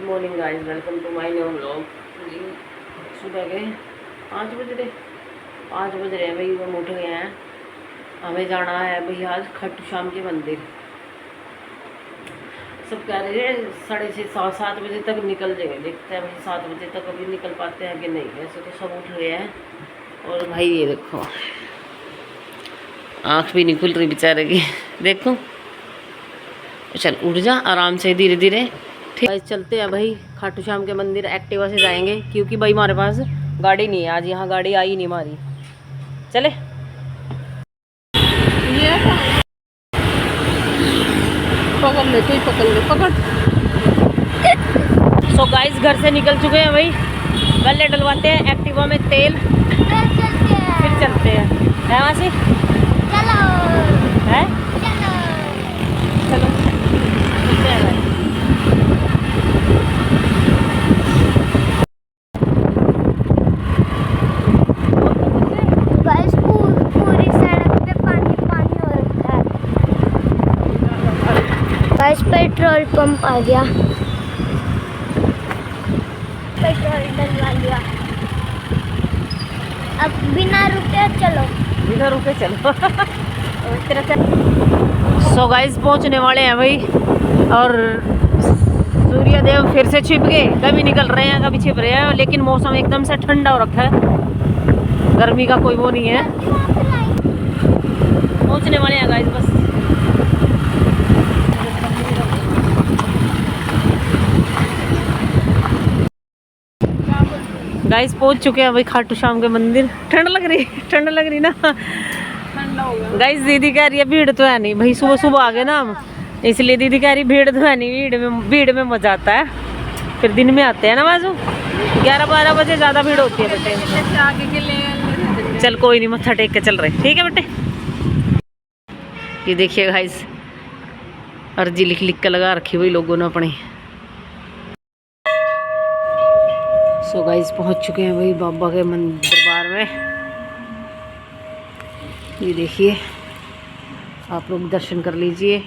Good morning guys, welcome to my new vlog. सुबह के 5 बज रहे 5 बज रहे हैं भाई, हम उठ गए हैं। हमें जाना है भाई आज खाटू श्याम के मंदिर। सब कह रहे हैं 6:30 7 बजे तक निकल जाएंगे। देखते हैं भाई 7 बजे तक अभी निकल पाते हैं कि नहीं। ऐसे तो सब उठ गए हैं। और भाई ये देखो, आँख भी नहीं खुल रही बेचारे की। देखो, चल उठ जा आराम से, धीरे धीरे। ठीक है, चलते हैं भाई खाटू श्याम के मंदिर। एक्टिवा से जाएंगे क्योंकि भाई हमारे पास गाड़ी नहीं है आज, यहाँ गाड़ी आई नहीं हमारी। चले पकड़ ले, तू ही पकड़ ले, पकड़। सो गाइस घर से निकल चुके हैं भाई। पहले डलवाते हैं एक्टिवा में तेल, फिर चलते हैं। है वहाँ से चलो, है चलो चलते हैं भाई। पूरी सड़क पे पानी पानी हो रखा है। बस पेट्रोल पंप आ गया, पेट्रोल डलवा लिया। अब बिना रुके चलो, बिना रुके चलो। सो गाइस पहुंचने वाले हैं भाई। और सूर्य देव फिर से छिप गए। कभी निकल रहे हैं कभी छिप रहे हैं, लेकिन मौसम एकदम से ठंडा हो रखा है। गर्मी का कोई वो नहीं है। पहुंचने वाले हैं गाइस बस। गाइस पहुंच चुके हैं भाई खाटू श्याम के मंदिर। ठंड लग रही ना। ठंडा हो गया गाइस। दीदी कह रही है भीड़ तो है नहीं भाई, सुबह सुबह आ गए ना हम, इसलिए दीदी कह रही भीड़ तो है नहीं। भीड़ में मजा आता है, फिर दिन में आते हैं ना बाजू। 11-12 बजे ज़्यादा भीड़ होती है बेटे। आगे के लिए चल कोई नहीं, मत्था टेक के चल रहे। ठीक है बेटे। ये देखिए गाइस, अर्जी लिख लिख के लगा रखी हुई लोगों ने अपनी। सो गाइस पहुंच चुके हैं भाई बाबा के दरबार में। ये देखिए, आप लोग दर्शन कर लीजिए।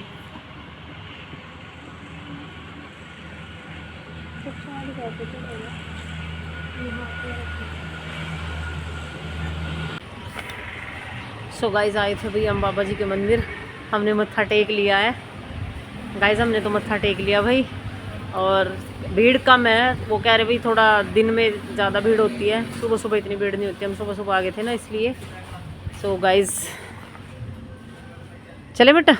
सो गाइस आए थे भाई हम बाबा जी के मंदिर। हमने मत्था टेक लिया है गाइस, हमने तो मत्था टेक लिया भाई। और भीड़ कम है। वो कह रहे भाई थोड़ा दिन में ज़्यादा भीड़ होती है, सुबह सुबह इतनी भीड़ नहीं होती। हम सुबह सुबह आ गए थे ना इसलिए। सो गाइस चले बेटा,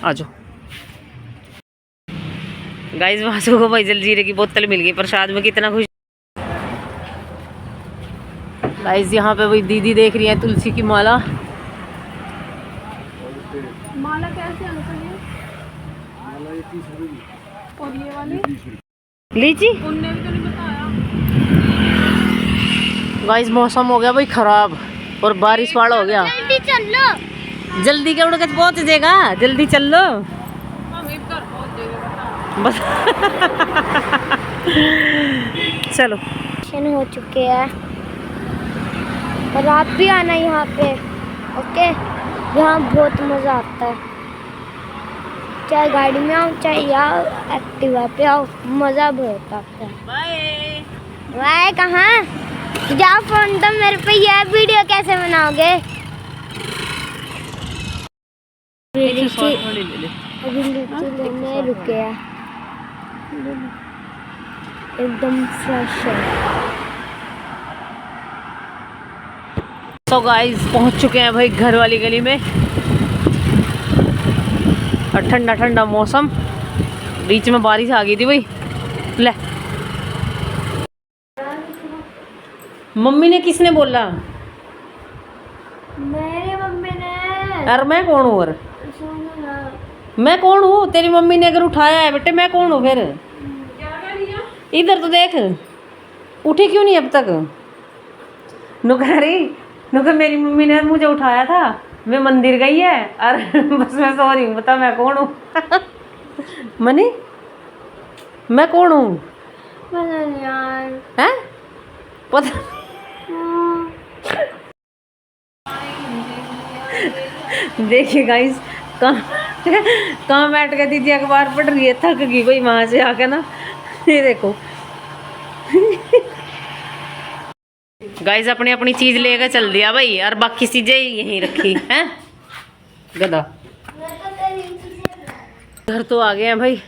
आ जाओ। गाइस वासु को भाई जलजीरे की बोतल मिल गई प्रसाद में, कितना खुश। गाइस यहाँ पे भाई दीदी देख रही है तुलसी की माला। माला कैसे अंकल? ये 30 रुपए। और ये वाली लीची उनने भी तो नहीं बताया। गाइस मौसम हो गया भाई खराब और बारिश वाला हो गया। जल्दी चल लो, जल्दी के उड़के पहुंच जाएगा। जल्दी चल लो बस। चलो हो चुके हैं और आप भी आना यहाँ पे। ओके, यहाँ बहुत मज़ा आता है। चाहे गाड़ी में आओ चाहे यहाँ एक्टिवा पे आओ, मज़ा बहुत आता है। बाय वाह, कहाँ जाओ फोन तो मेरे पे। यह वीडियो कैसे बनाओगे? अभी लीची लेने रुके हैं, एकदम फ्रेश है। तो गाइस पहुंच चुके हैं भाई घर वाली गली में। और ठंडा ठंडा मौसम, बीच में बारिश आ गई थी भाई। ले मम्मी ने किसने बोला? मेरी मम्मी ने। यार मैं कौन हूँ? और मैं कौन हूँ? तेरी मम्मी ने अगर उठाया है बेटे, मैं कौन हूँ फिर? इधर तो देख, उठी क्यों नहीं अब तक? नुकह मेरी मम्मी ने मुझे उठाया था, मैं मंदिर गई है और बस मैं सो रही हूँ। बता मैं कौन हूँ? मनी मैं कौन हूँ? पता नहीं यार। हैं पता देखिए गाइस, कहाँ बैठ के दीदी अखबार पढ़ रही है, थक गई भाई वहाँ से आके ना। ये देखो गाइस अपनी अपनी चीज लेकर चल दिया भाई, और बाकी चीजें यहीं रखी हैं। गधा घर तो आ गए हैं भाई,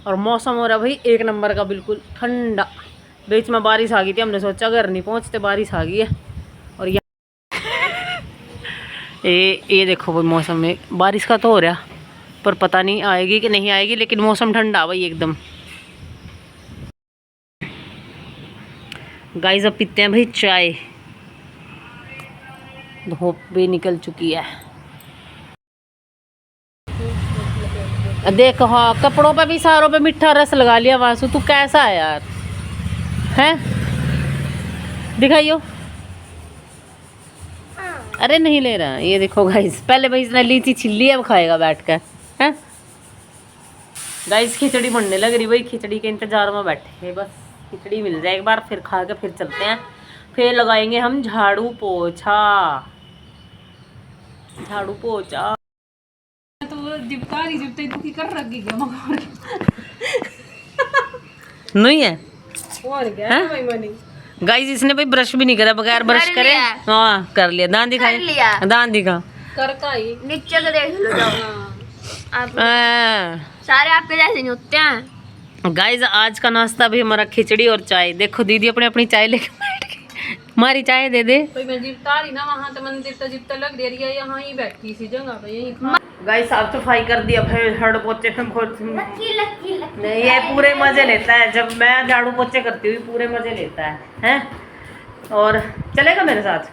और मौसम हो रहा भाई एक नंबर का, बिल्कुल ठंडा। बीच में बारिश आ गई थी, हमने सोचा घर नहीं पहुंचते, बारिश आ गई है। और ये देखो भाई, मौसम में बारिश का तो हो रहा, पर पता नहीं आएगी कि नहीं आएगी, लेकिन मौसम ठंडा भाई एकदम। गाइस अब पीते हैं भाई चाय, धूप भी निकल चुकी है। देखो हाँ, कपड़ों पे भी सारों पे मीठा रस लगा लिया वासु, तू कैसा है यार, हैं? दिखाइयो। अरे नहीं ले रहा, ये देखो गाइस, पहले भाई इसने लीची छिल ली, अब खाएगा बैठ कर, हैं? गाइस खिचड़ी बनने लग रही भाई, खिचड़ी के इंतजार में बैठे हैं, बस खिचड़ी मिल जाए एक बार, फिर खा के फिर चलते हैं, फिर लगाएंगे हम झाड़ू पोछा। झाड़ू पोछा तो दिपकारी जब तक दुखी कर रखी क्या मगर नहीं है। और क्या है भाई मनी। गाइस इसने भाई ब्रश भी नहीं करा, बगैर ब्रश करे। हाँ कर लिया, दांत दिखा, दांत दिखा, कर का ही नीचे के देख लो जाओ। आप सारे आपके जैसे नहीं होते हैं। गाइस आज का नाश्ता भी हमारा खिचड़ी और चाय। देखो दीदी अपने अपनी चाय लेके बैठ गई, हमारी चाय दे दे। भाई मैं जिप्तारी ना वहां तो मंदिर तो जिप्ता लग रही है, यहाँ ही बैठी सी जगह पे यही खा। गाइस साफ सफाई कर दिया फिर झाड़ू पोछे में बहुत लकी नहीं, ये पूरे मजे लेता है जब मैं झाड़ू पोछे करती हुई, पूरे मजे लेता है, हैं? और चलेगा मेरे साथ।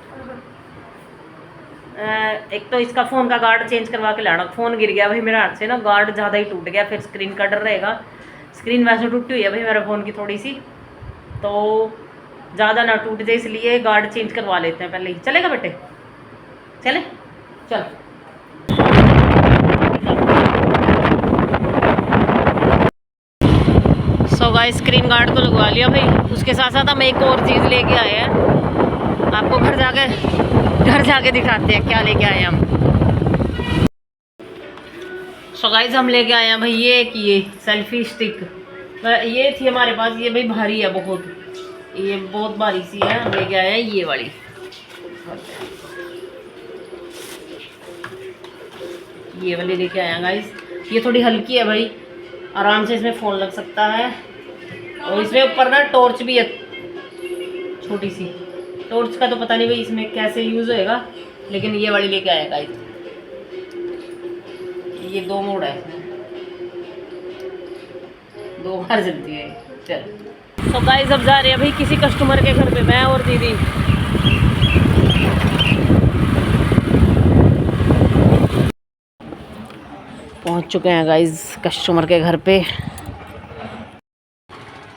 एक तो इसका फ़ोन का गार्ड चेंज करवा के लाना, फ़ोन गिर गया भाई मेरे हाथ से ना, गार्ड ज़्यादा ही टूट गया, फिर स्क्रीन का डर रहेगा। स्क्रीन वैसे टूटी हुई है भाई मेरे फ़ोन की थोड़ी सी, तो ज़्यादा ना टूट जाए, इसलिए गार्ड चेंज करवा लेते हैं पहले ही। चलेगा बेटे, चले चल। सो गाइस स्क्रीन गार्ड तो लगवा लिया भाई, उसके साथ साथ हम एक और चीज़ लेके आए हैं, आपको घर जाके दिखाते हैं क्या लेके आए हम। सो गाइस हम लेके आए हैं भाई ये सेल्फी स्टिक, ये थी हमारे पास, ये भाई भारी है बहुत, ये बहुत भारी सी है, हम लेके आए हैं ये वाली। ये वाली लेके आए हैं गाइस, ये थोड़ी हल्की है भाई, आराम से इसमें फ़ोन लग सकता है, और इसमें ऊपर ना टॉर्च भी है छोटी सी। टॉर्च का तो पता नहीं भाई इसमें कैसे यूज़ होएगा, लेकिन ये वाली लेके आएगा। ये 2 मोड है, 2 बार जलती है। चल तो गाइस अब जा रहे हैं भाई किसी कस्टमर के घर पे, मैं और दीदी। पहुंच चुके हैं गाइस कस्टमर के घर पे।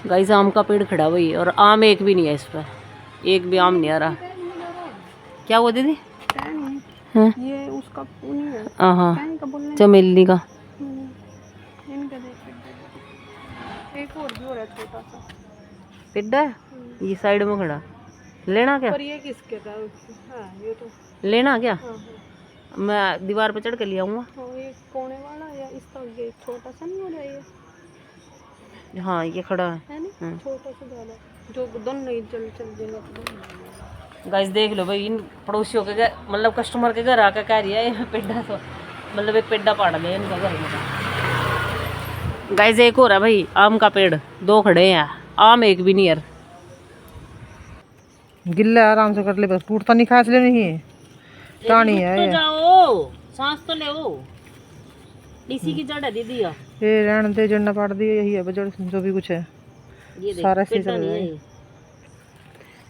गाइस आम का पेड़ खड़ा हुई, और आम एक भी नहीं है इस पर, एक भी आम नहीं आ रहा। क्या हुआ दीदी? हाँ ये उसका नहीं है, हाँ चमेली का। इनका देख एक और भी हो रहा है छोटा सा पेड़ है, ये साइड में खड़ा। लेना क्या? पर ये किसके था? हाँ ये तो लेना क्या? हाँ मैं दीवार पे चढ़ के ले आऊँगा। हाँ, ये कोने वाला या इसका ये छोटा सा नहीं हो रहा है ये? हाँ ये खड़ा है ना, छोटा सा वाला जो दोनों नहीं चल देगा। गाइस देख लो भाई, इन पड़ोसियों के घर, मतलब कस्टमर के घर आकर कह रही है ये पेड्डा, तो मतलब एक पेड्डा पाड़ लिया इनका घर में। गाइस एक हो रहा है भाई आम का पेड़, 2 खड़े हैं, आम एक भी नहीं यार। गिल्ला आराम से कर ले, बस टूटता नहीं, खास ले नहीं है, टाणी है तो ये। जाओ सांस तो ले, इसी की जड़ है दीदी। ये रहने दे, जड़ना पाड़ दी, यही है बजड़ जो भी कुछ है, ये देख, सारा पेड्डा नहीं है ये।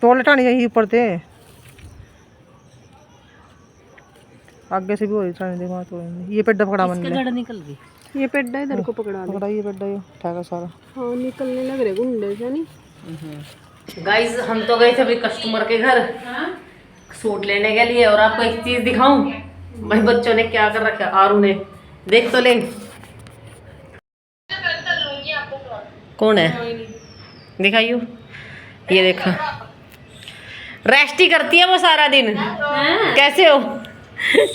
टोले टाणी यही ऊपर थे, आगे से भी हो रही टाणी, देखो तो ये पेड्डा पकड़ा मन इसका जड़ निकल गई। ये पेड्डा इधर को पकड़ा दे। पकड़ा, ये पेड्डा ये उठाएगा सारा। हाँ निकलने लग रहे गुंडे से नहीं। गाइस हम तो गए थे अभी कस्टमर के घर सूट लेने के लिए, और आपको एक चीज दिखाऊं भाई, बच्चों ने क्या कर रखा है, आरू ने, देख तो ले। कौन है दिखाइयो, ये देखो, रेस्ट ही करती है वो सारा दिन। कैसे हो?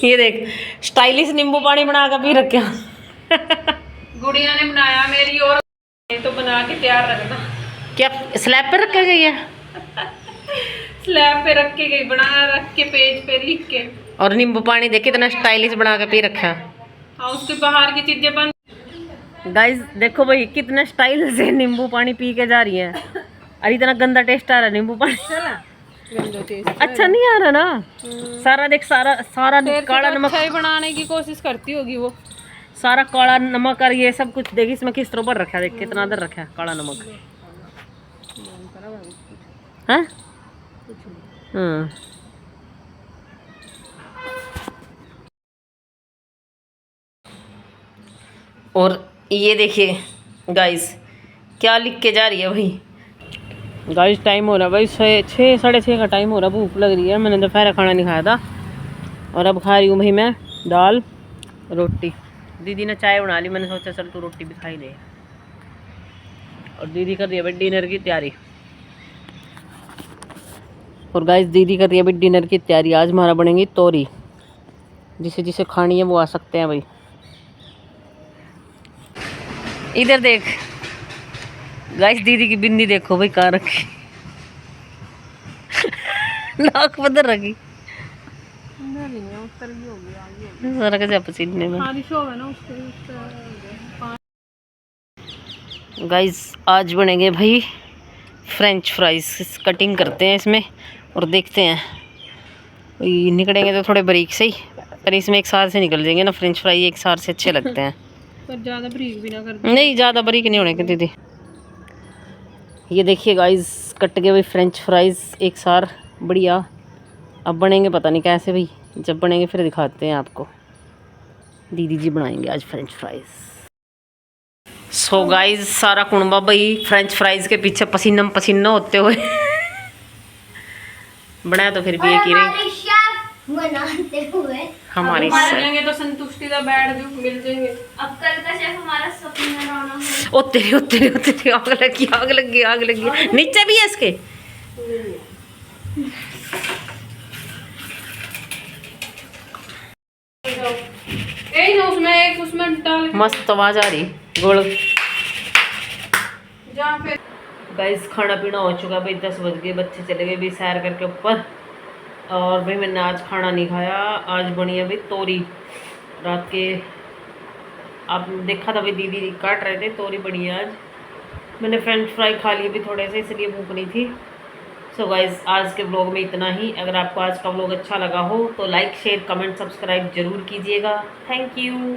ये देख स्टाइलिश नींबू पानी बना कर पी रखा। गुड़िया ने बनाया मेरी, और पानी तो बना के तैयार रखना। क्या स्लैब पे रखा गई है? स्लैब पे रख के गई, बना रख के पेज पे लिख के। और नींबू पानी देख कितना स्टाइलिश बना के पी रखा। हाँ, उसके बाहर की चीजें बंद। गाइस देखो भाई कितना स्टाइल से नींबू पानी पी के जा रही है। अरे इतना गंदा टेस्ट आ रहा है नींबू पानी। अच्छा नहीं आ रहा ना। सारा देख, सारा काला नमक अच्छा ही बनाने की कोशिश करती होगी वो। सारा काला नमक और ये सब कुछ देखी इसमें किस तरह पर रखा है। देख कितना अंदर रखा है काला नमक। हाँ हाँ। और ये देखिए गाइस क्या लिख के जा रही है भाई। गाइस टाइम हो रहा है भाई 6 साढ़े 6 का टाइम हो रहा है। भूख लग रही है, मैंने दोपहर खाना नहीं खाया था और अब खा रही हूँ भाई मैं दाल रोटी। दीदी ने चाय बना ली, मैंने सोचा चल तू रोटी भी खाई दे। और दीदी कर रही है भाई डिनर की तैयारी। और गाइस दीदी कर रही है भाई डिनर की तैयारी। आज हमारा बनेंगी तोरी, जिसे जिसे खानी है वो आ सकते हैं भाई। इधर देख गाइस दीदी की बिंदी देखो भाई कहाँ रखी। नाक बदल रखी सारा कैसे पसीने में। गाइस आज बनेंगे भाई फ्रेंच फ्राइज। कटिंग करते हैं इसमें और देखते हैं ये निकलेंगे तो थोड़े बारीक से ही, पर इसमें एक सार से निकल जाएंगे ना। फ्रेंच फ्राई एक सार से अच्छे लगते हैं। पर ज़्यादा बारीक भी ना कर। नहीं ज़्यादा बारीक नहीं होने के दीदी। ये देखिए गाइस कट गए भाई फ्रेंच फ्राइज एक सार बढ़िया। अब बनेंगे पता नहीं कैसे भाई, जब बनेंगे फिर दिखाते हैं आपको। दीदी जी बनाएंगे आज फ्रेंच फ्राइज। सो गाइस सारा कुनबा भाई फ्रेंच फ्राइज के पीछे पसीना पसीना होते हुए बनाया तो फिर भी एक ही रही बनाते हुए हमारी बनेंगे तो संतुष्टि का बैठ जो मिल जाएंगे। अब कल का शेफ हमारा सपना राणा है। ओ तेरी आग लगी आग लगी आग लगी। नीचे भी है इसके। ना उसमें एक उसमें डाल मस्त आवाज आ रही गोल। जहाँ पे गाइस खाना पीना हो चुका भाई, 10 बज गए, बच्चे चले गए भी सैर करके ऊपर। और भाई मैंने आज खाना नहीं खाया। आज बनी है भाई तोरी। रात के आप देखा था भाई दीदी काट रहे थे, तोरी बनी है आज। मैंने फ्रेंच फ्राई खा लिए भी थोड़े से, इसलिए भूख नहीं थी। सो गाइस आज के ब्लॉग में इतना ही। अगर आपको आज का ब्लॉग अच्छा लगा हो तो लाइक शेयर कमेंट सब्सक्राइब जरूर कीजिएगा। Thank you.